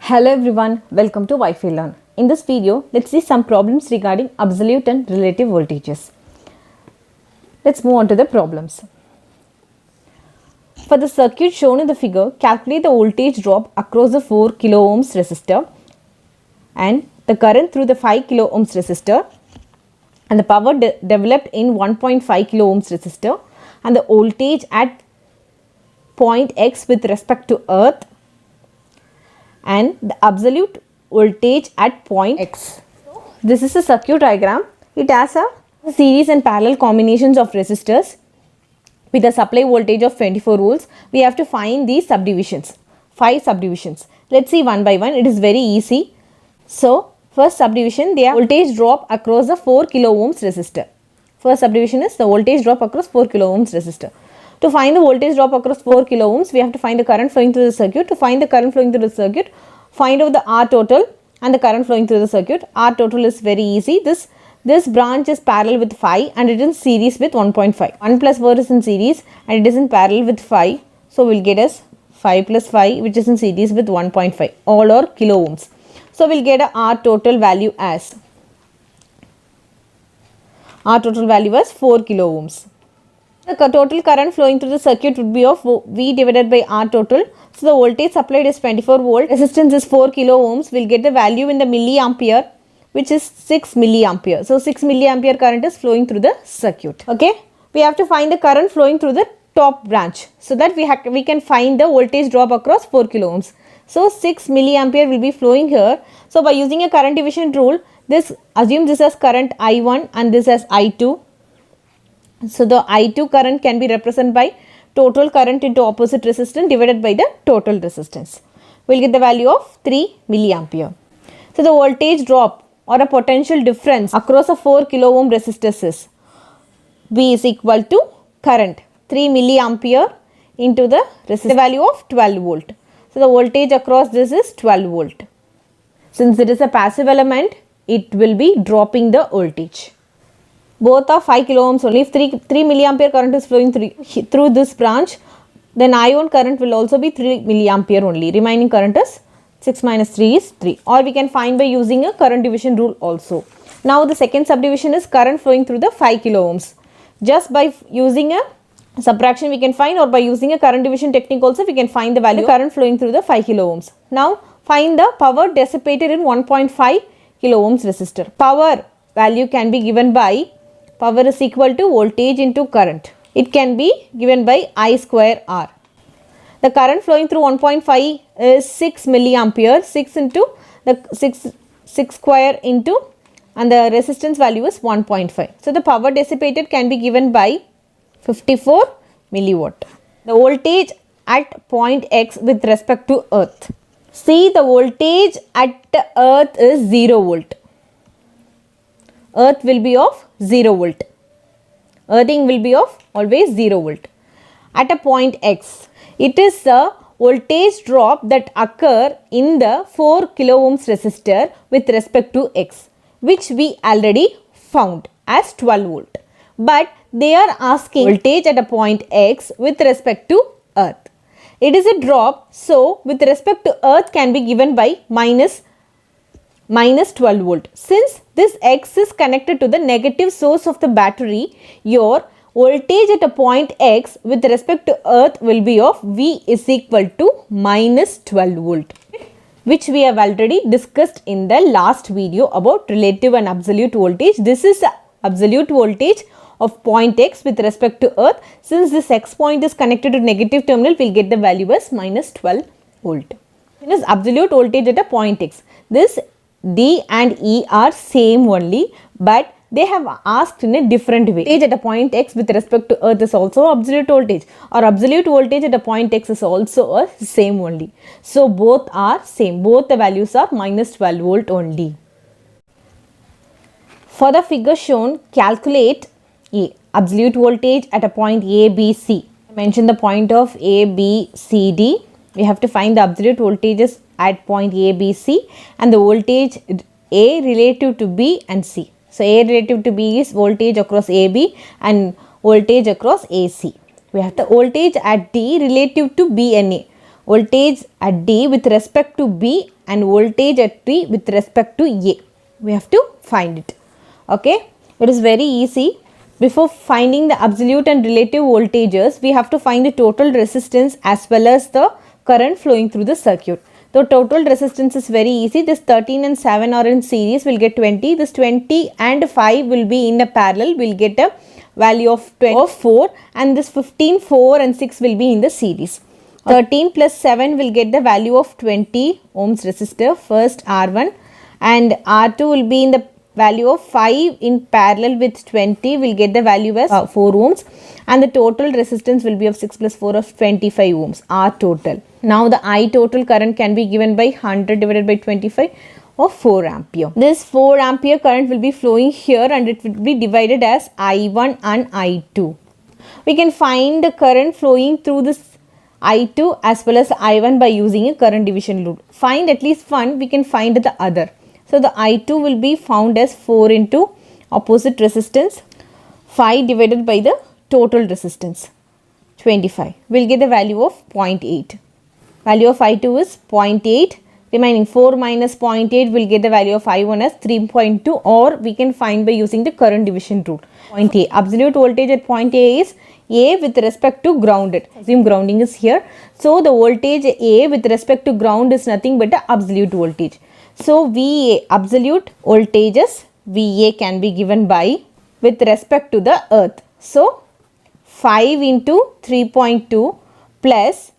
Hello everyone, welcome to Wi-Fi Learn. In this video, let's see some problems regarding absolute and relative voltages. Let's move on to the problems. For the circuit shown in the figure, calculate the voltage drop across the 4 kilo ohms resistor and the current through the 5 kilo ohms resistor and the power developed in 1.5 kilo ohms resistor and the voltage at point X with respect to earth and the absolute voltage at point X. This is a circuit diagram. It has a series and parallel combinations of resistors with a supply voltage of 24 volts. We have to find these subdivisions, 5 subdivisions. Let's see one by one. It is very easy. So, first subdivision, the voltage drop across the 4 kilo ohms resistor. First subdivision is the voltage drop across 4 kilo ohms resistor. To find the voltage drop across 4 kilo ohms, we have to find the current flowing through the circuit. To find the current flowing through the circuit, find out the R total and the current flowing through the circuit. R total is very easy. This branch is parallel with 5 and it is in series with 1.5. 1 plus 4 is in series and it is in parallel with 5. So, we will get as 5 plus 5 which is in series with 1.5. All are kilo ohms. So, we will get a R total value as 4 kilo ohms. The total current flowing through the circuit would be of V divided by R total. So, the voltage supplied is 24 volt. Resistance is 4 kilo ohms. We will get the value in the milliampere which is 6 milliampere. So, 6 milliampere current is flowing through the circuit. Okay. We have to find the current flowing through the top branch. So, that we can find the voltage drop across 4 kilo ohms. So, 6 milliampere will be flowing here. So, by using a current division rule, assume this as current I1 and this as I2. So, the I2 current can be represented by total current into opposite resistance divided by the total resistance. We will get the value of 3 milliampere. So, the voltage drop or a potential difference across a 4 kilo ohm resistance is V is equal to current 3 milliampere into the resistance value of 12 volt. So, the voltage across this is 12 volt. Since it is a passive element, it will be dropping the voltage. Both are 5 kilo ohms only. If 3 milliampere current is flowing through this branch, then I1 current will also be 3 milliampere only. Remaining current is 6 minus 3 is 3. Or we can find by using a current division rule also. Now the second subdivision is current flowing through the 5 kilo ohms. Just by using a subtraction we can find, or by using a current division technique also we can find the value of current flowing through the 5 kilo ohms. Now find the power dissipated in 1.5 kilo ohms resistor. Power value can be given by power is equal to voltage into current. It can be given by I square R. The current flowing through 1.5 is 6 milliampere. 6 into the 6 square into, and the resistance value is 1.5. So, the power dissipated can be given by 54 milliwatt. The voltage at point X with respect to earth. See, the voltage at earth is 0 volt. Earth will be of 0 volt. Earthing will be of always 0 volt. At a point X, it is a voltage drop that occur in the 4 kilo ohms resistor with respect to X, which we already found as 12 volt. But they are asking voltage at a point X with respect to earth. It is a drop, so with respect to earth can be given by minus 12 volt. Since this X is connected to the negative source of the battery, your voltage at a point X with respect to earth will be of V is equal to minus 12 volt, which we have already discussed in the last video about relative and absolute voltage. This is the absolute voltage of point X with respect to earth. Since this X point is connected to negative terminal, we will get the value as minus 12 volt. It is absolute voltage at a point X. This D and E are same only, but they have asked in a different way. Voltage at a point X with respect to earth is also absolute voltage, or absolute voltage at a point X is also a same only. So, both are same. Both the values are minus 12 volt only. For the figure shown, calculate absolute voltage at a point A, B, C. I mentioned the point of A, B, C, D. We have to find the absolute voltages at point A, B, C and the voltage A relative to B and C. So, A relative to B is voltage across AB and voltage across AC. We have the voltage at D relative to B and A. voltage at D with respect to B and voltage at B with respect to A. We have to find it. Okay, it is very easy. Before finding the absolute and relative voltages, we have to find the total resistance as well as the current flowing through the circuit. The total resistance is very easy. This 13 and 7 are in series, will get 20. This 20 and 5 will be in a parallel, will get a value of 4, and this 15, 4 and 6 will be in the series. 13 plus 7 will get the value of 20 ohms resistor, first R1, and R2 will be in the value of 5 in parallel with 20, will get the value as 4 ohms, and the total resistance will be of 6 plus 4 of 25 ohms, R total. Now the I total current can be given by 100 divided by 25 of 4 ampere. This 4 ampere current will be flowing here and it will be divided as I1 and I2. We can find the current flowing through this I2 as well as I1 by using a current division rule. Find at least one, we can find the other. So the I2 will be found as 4 into opposite resistance, 5 divided by the total resistance, 25. We'll get the value of 0.8. Value of I2 is 0.8. Remaining 4 minus 0.8 will get the value of I1 as 3.2, or we can find by using the current division rule. Point A. Absolute voltage at point A is A with respect to grounded. Assume grounding is here. So the voltage A with respect to ground is nothing but the absolute voltage. So VA, absolute voltages VA can be given by with respect to the earth. So 5 into 3.2 plus,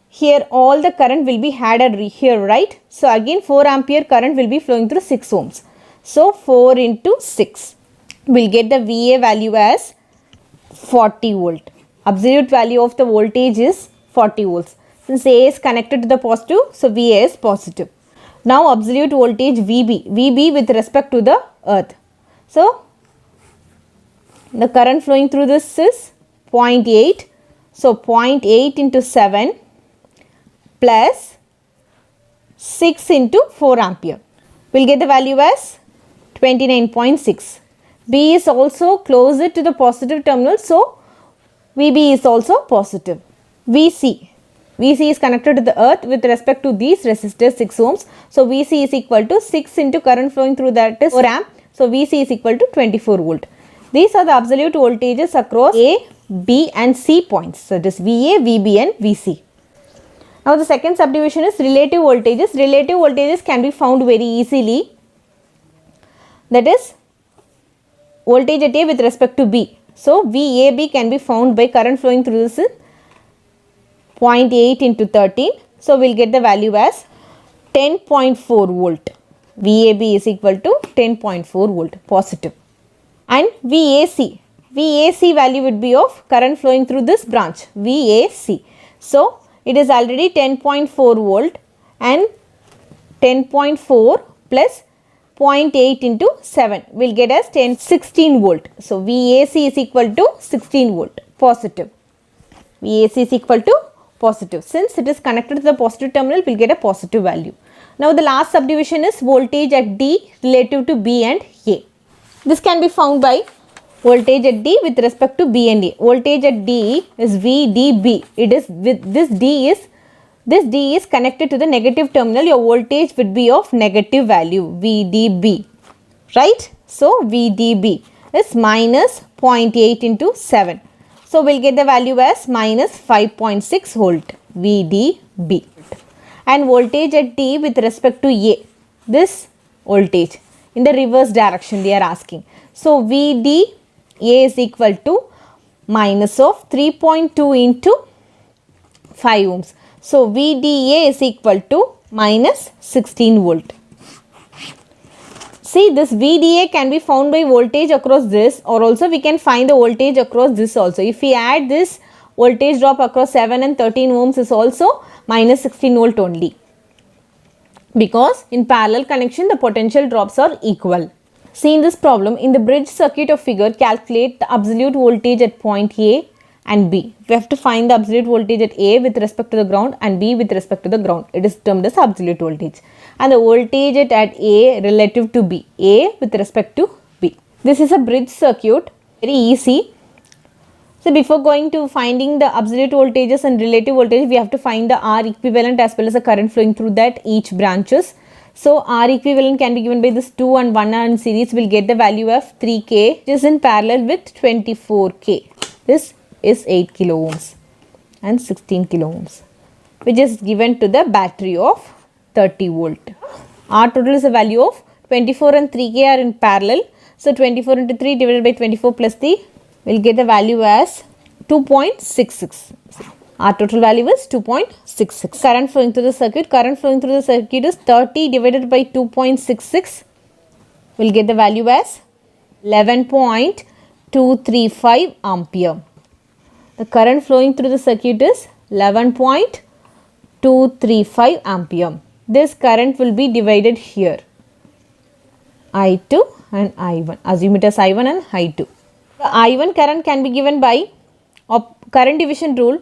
here all the current will be added here, right? So again 4 ampere current will be flowing through 6 ohms. So 4 into 6 will get the VA value as 40 volt. Absolute value of the voltage is 40 volts. Since A is connected to the positive, so VA is positive. Now absolute voltage VB with respect to the earth. So the current flowing through this is 0.8. So 0.8 into 7 plus 6 into 4 ampere. We'll get the value as 29.6. B is also closer to the positive terminal, so VB is also positive. VC is connected to the earth with respect to these resistors 6 ohms. So VC is equal to 6 into current flowing through that is 4 amp. So VC is equal to 24 volt. These are the absolute voltages across A, B and C points. So it is VA, VB and VC. Now the second subdivision is relative voltages. Relative voltages can be found very easily. That is voltage at A with respect to B. So VAB can be found by current flowing through this 0.8 into 13. So we'll get the value as 10.4 volt. VAB is equal to 10.4 volt positive. And VAC value would be of current flowing through this branch, VAC. So it is already 10.4 volt, and 10.4 plus 0.8 into 7 will get as 16 volt. So VAC is equal to 16 volt positive. VAC is equal to positive. Since it is connected to the positive terminal, we will get a positive value. Now the last subdivision is voltage at D relative to B and A. This can be found by voltage at D with respect to B and A. Voltage at D is VDB. It is with this D is connected to the negative terminal. Your voltage would be of negative value, VDB, right? So VDB is minus 0.8 into 7. So we'll get the value as minus 5.6 volt, VDB. And voltage at D with respect to A, this voltage in the reverse direction they are asking. So VDA is equal to minus of 3.2 into 5 ohms. So VDA is equal to minus 16 volt. See, this VDA can be found by voltage across this, or also we can find the voltage across this also. If we add this, voltage drop across 7 and 13 ohms is also minus 16 volt only, because in parallel connection the potential drops are equal. See, in this problem, in the bridge circuit of figure, calculate the absolute voltage at point A and B. We have to find the absolute voltage at A with respect to the ground and B with respect to the ground. It is termed as absolute voltage. And the voltage at A relative to B, A with respect to B. This is a bridge circuit, very easy. So before going to finding the absolute voltages and relative voltage, we have to find the R equivalent as well as the current flowing through that each branches. So R equivalent can be given by this 2 and 1 are in series. We'll get the value of 3K, which is in parallel with 24K. This is 8 kilo ohms and 16 kilo ohms, which is given to the battery of 30 volt. R total is a value of 24 and 3K are in parallel. So 24 into 3 divided by 24 plus 3, we'll get the value as 2.66. Our total value is 2.66. Current flowing through the circuit. Current flowing through the circuit is 30 divided by 2.66. We'll get the value as 11.235 ampere. The current flowing through the circuit is 11.235 ampere. This current will be divided here. I2 and I1. Assume it as I1 and I2. The I1 current can be given by current division rule.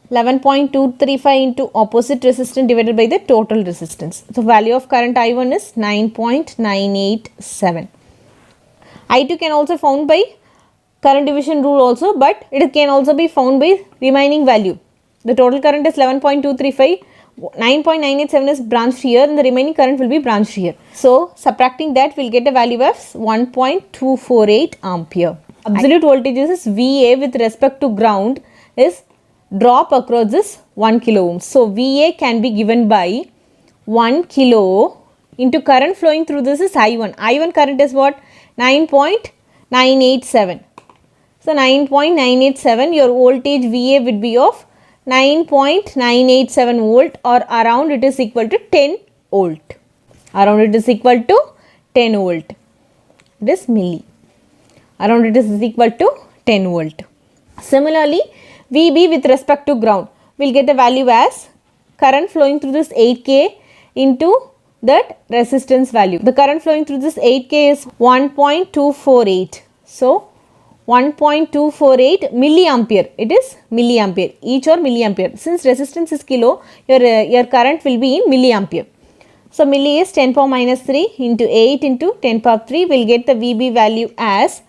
11.235 into opposite resistance divided by the total resistance. So value of current I1 is 9.987. I2 can also found by current division rule also, but it can also be found by remaining value. The total current is 11.235. 9.987 is branched here and the remaining current will be branched here. So subtracting that, we'll get a value of 1.248 ampere. Absolute voltage is VA with respect to ground is drop across this 1 kilo ohms. So VA can be given by 1 kilo into current flowing through this is I1. I1 current is what? 9.987. So 9.987, your voltage VA would be of 9.987 volt, or around it is equal to 10 volt. Around it is equal to 10 volt. This milli. Around it is equal to 10 volt. Similarly, VB with respect to ground, we'll get the value as current flowing through this 8K into that resistance value. The current flowing through this 8K is 1.248. So 1.248 milliampere. It is milliampere. Each or milliampere. Since resistance is kilo, your current will be in milliampere. So milli is 10 power minus 3 into 8 into 10 power 3. We'll get the VB value as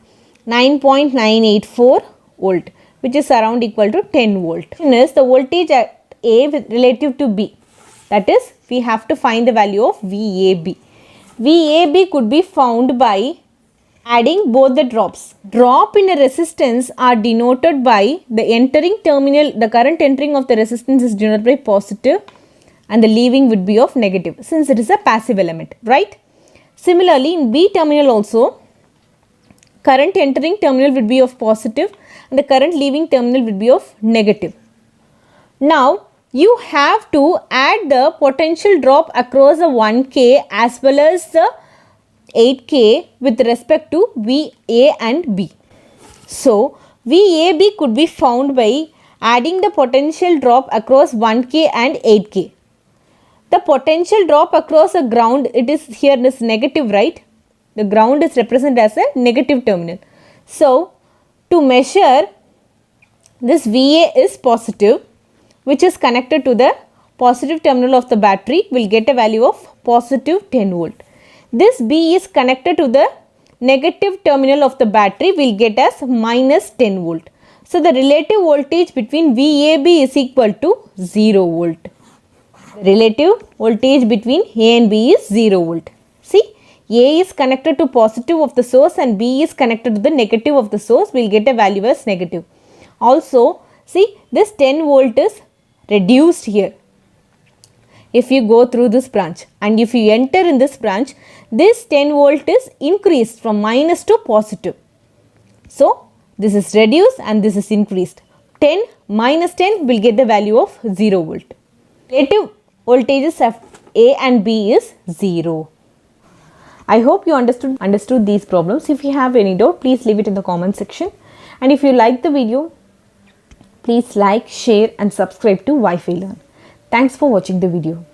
9.984 volt, which is around equal to 10 volt. Is the voltage at A with relative to B. That is, we have to find the value of VAB. VAB could be found by adding both the drops. Drop in a resistance are denoted by the entering terminal. The current entering of the resistance is denoted by positive and the leaving would be of negative, since it is a passive element, right? Similarly, in B terminal also, current entering terminal would be of positive and the current leaving terminal would be of negative. Now, you have to add the potential drop across the 1K as well as the 8K with respect to VA and B. So, VAB could be found by adding the potential drop across 1K and 8K. The potential drop across a ground, it is here is negative, right? The ground is represented as a negative terminal. So, to measure this VA is positive, which is connected to the positive terminal of the battery, will get a value of positive 10 volt. This B is connected to the negative terminal of the battery, will get as minus 10 volt. So, the relative voltage between VAB is equal to 0 volt. The relative voltage between A and B is 0 volt. See, A is connected to positive of the source and B is connected to the negative of the source, we will get a value as negative. Also, see, this 10 volt is reduced here. If you go through this branch and if you enter in this branch, this 10 volt is increased from minus to positive. So, this is reduced and this is increased. 10 minus 10 will get the value of 0 volt. Relative voltages of A and B is 0. I hope you understood these problems. If you have any doubt, please leave it in the comment section. And if you like the video, please like, share and subscribe to Wi-Fi Learn. Thanks for watching the video.